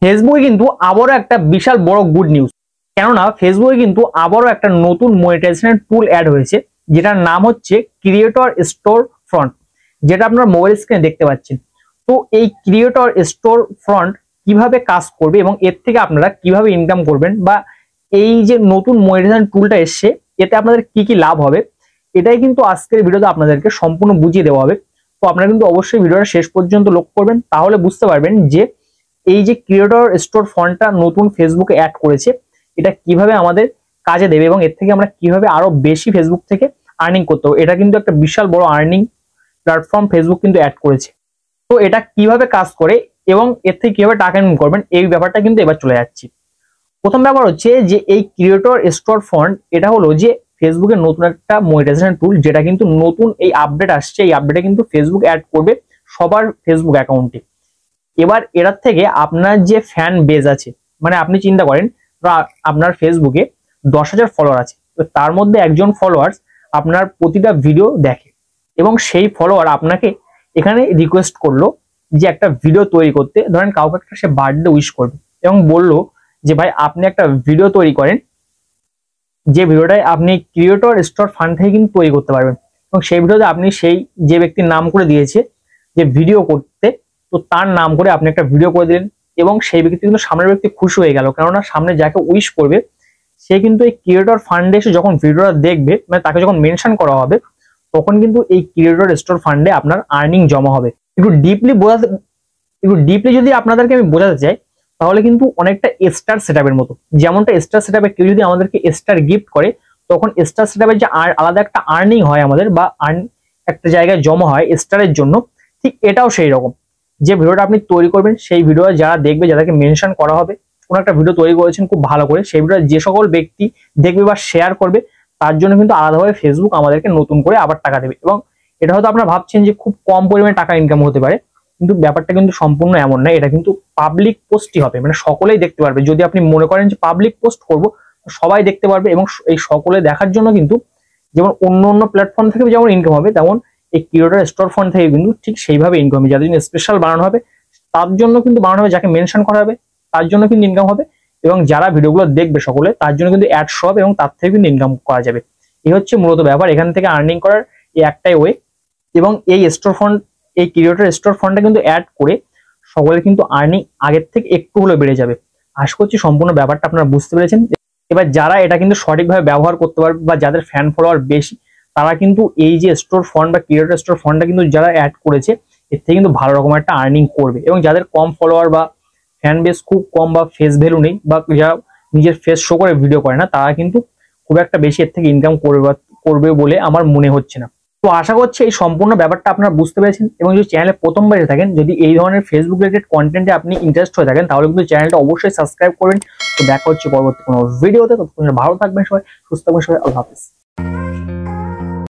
ফেসবুকে কিন্তু আবারও একটা বিশাল বড় গুড নিউজ, কেননা ফেসবুকে কিন্তু আবারও একটা নতুন মনিটাইজেশন টুল অ্যাড হয়েছে, যেটার নাম হচ্ছে ক্রিয়েটর স্টোর ফ্রন্ট, যেটা আপনার মোবাইল স্ক্রিনে দেখতে পাচ্ছেন। তো এই ক্রিয়েটর স্টোর ফ্রন্ট কিভাবে কাজ করবে এবং এর থেকে আপনারা কিভাবে ইনকাম করবেন, বা এই যে নতুন মনিটাইজেশন টুলটা এসছে এতে আপনাদের কি কি লাভ হবে, এটাই কিন্তু আজকের ভিডিওতে আপনাদেরকে সম্পূর্ণ বুঝিয়ে দেওয়া হবে। তো আপনারা কিন্তু অবশ্যই ভিডিওটা শেষ পর্যন্ত লক্ষ্য করবেন, তাহলে বুঝতে পারবেন যে এই যে ক্রিয়েটর স্টোর ফন্টটা নতুন ফেসবুকে অ্যাড করেছে এটা কিভাবে আমাদের কাজে দেবে এবং এর থেকে আমরা কিভাবে আরো বেশি ফেসবুক থেকে আর্নিং করতে হবে। এটা কিন্তু একটা বিশাল বড় আর্নিং প্ল্যাটফর্ম ফেসবুক কিন্তু অ্যাড করেছে। তো এটা কিভাবে কাজ করে এবং এর থেকে কিভাবে টাকা ইনকাম করবেন এই ব্যাপারটা কিন্তু এবার চলে যাচ্ছি। প্রথম ব্যাপার হচ্ছে যে এই ক্রিয়েটর স্টোর ফন্ট এটা হলো যে ফেসবুকের নতুন একটা মনিটাইজেশন টুল, যেটা কিন্তু নতুন এই আপডেট আসছে। এই আপডেটে কিন্তু ফেসবুক অ্যাড করবে সবার ফেসবুক অ্যাকাউন্টে। এবার এটার থেকে আপনার যে ফ্যান বেজ আছে, মানে আপনি চিন্তা করেন আপনার ফেসবুকে 10,000 ফলোয়ার আছে, তো তার মধ্যে একজন ফলোয়ার্স আপনার প্রতিটা ভিডিও দেখে এবং সেই ফলোয়ার আপনাকে এখানে রিকোয়েস্ট করলো যে একটা ভিডিও তৈরি করতে। ধরেন কাউকে একটা সে বার্থডে উইশ করবে এবং বললো যে ভাই আপনি একটা ভিডিও তৈরি করেন, যে ভিডিওটাই আপনি ক্রিয়েটর স্টোর ফান্ড থেকে কিন্তু তৈরি করতে পারবেন এবং সেই ভিডিওতে আপনি সেই যে ব্যক্তির নাম করে দিয়েছে যে ভিডিও করতে, তো তার নাম করে আপনি একটা ভিডিও করে দিলেন এবং সেই ব্যক্তি কিন্তু সামনের ব্যক্তি খুশি হয়ে গেল, কেননা সামনে যাকে উইশ করবে সে কিন্তু এই ক্রিয়েটর ফান্ডে এসে যখন ভিডিওটা দেখবে, মানে তাকে যখন মেনশন করা হবে, তখন কিন্তু এই ক্রিয়েটর স্টোর ফান্ডে আপনার আর্নিং জমা হবে। একটু ডিপলি যদি আপনাদেরকে আমি বোঝাতে চাই, তাহলে কিন্তু অনেকটা স্টার সেটআপের মতো। যেমনটা স্টার সেটআপে কেউ যদি আমাদেরকে স্টার গিফট করে, তখন স্টার সেটআপের যে আলাদা একটা আর্নিং হয় আমাদের, বা একটা জায়গায় জমা হয় স্টারের জন্য, ঠিক এটাও সেই রকম। যে ভিডিওটা আপনি তৈরি করবেন সেই ভিডিও যারা দেখবে, যাদেরকে মেনশন করা হবে, কোনো একটা ভিডিও তৈরি করেছেন খুব ভালো করে, সেই ভিডিও যে সকল ব্যক্তি দেখবে বা শেয়ার করবে, তার জন্য কিন্তু আলাদাভাবে ফেসবুক আমাদেরকে নতুন করে আবার টাকা দেবে। এবং এটা হয়তো আপনারা ভাবছেন যে খুব কম পরিমাণে টাকা ইনকাম হতে পারে, কিন্তু ব্যাপারটা কিন্তু সম্পূর্ণ এমন নয়। এটা কিন্তু পাবলিক পোস্টই হবে, মানে সকলেই দেখতে পারবে। যদি আপনি মনে করেন যে পাবলিক পোস্ট করব, সবাই দেখতে পারবে এবং এই সকলে দেখার জন্য কিন্তু যেমন অন্য অন্য প্ল্যাটফর্ম থেকে যেমন ইনকাম হবে, তেমন এই ক্রিয়েটর স্টোর ফান্ড থেকে কিন্তু ঠিক সেইভাবে ইনকাম হবে। যাদের জন্য স্পেশাল বানানো হবে তার জন্য কিন্তু বানানো হবে, যাকে মেনশন করা হবে তার জন্য কিন্তু ইনকাম হবে, এবং যারা ভিডিওগুলো দেখবে সকলে তার জন্য কিন্তু অ্যাড শো হবে এবং তার থেকে কিন্তু ইনকাম করা যাবে। এই হচ্ছে মূলত ব্যাপার, এখান থেকে আর্নিং করার এই একটাই ওয়ে। এবং এই স্টোর ফান্ড, এই ক্রিয়েটর স্টোর ফান্ডটা কিন্তু অ্যাড করে সকলের কিন্তু আর্নিং আগের থেকে একটু হলেও বেড়ে যাবে। আশা করছি সম্পূর্ণ ব্যাপারটা আপনারা বুঝতে পেরেছেন। এবার যারা এটা কিন্তু সঠিকভাবে ব্যবহার করতে পারবে বা যাদের ফ্যান ফলোয়ার বেশি, তারা কিন্তু এই যে স্টোর ফান্ড বা ক্রিয়েটর স্টোর ফান্ডটা কিন্তু যারা অ্যাড করেছে এর থেকে কিন্তু ভালো রকম একটা আর্নিং করবে। এবং যাদের কম ফলোয়ার বা ফ্যান বেস খুব কম বা ফেস ভ্যালু নেই, বা যারা নিজের ফেস শো করে ভিডিও করে না, তারা কিন্তু খুব একটা বেশি এর থেকে ইনকাম করবে বলে আমার মনে হচ্ছে না। তো আশা করছি এই সম্পূর্ণ ব্যাপারটা আপনারা বুঝতে পেরেছেন। এবং যদি চ্যানেলে প্রথমবার এসে থাকেন, যদি এই ধরনের ফেসবুক রিলেটেড কন্টেন্টে আপনি ইন্টারেস্ট হয়ে থাকেন, তাহলে কিন্তু চ্যানেলটা অবশ্যই সাবস্ক্রাইব করবেন। তো দেখা হচ্ছে পরবর্তী কোনো ভিডিওতে। ততক্ষণ ভালো থাকবেন সবাই, সুস্থ থাকবেন সবাই। আল্লাহ হাফেজ।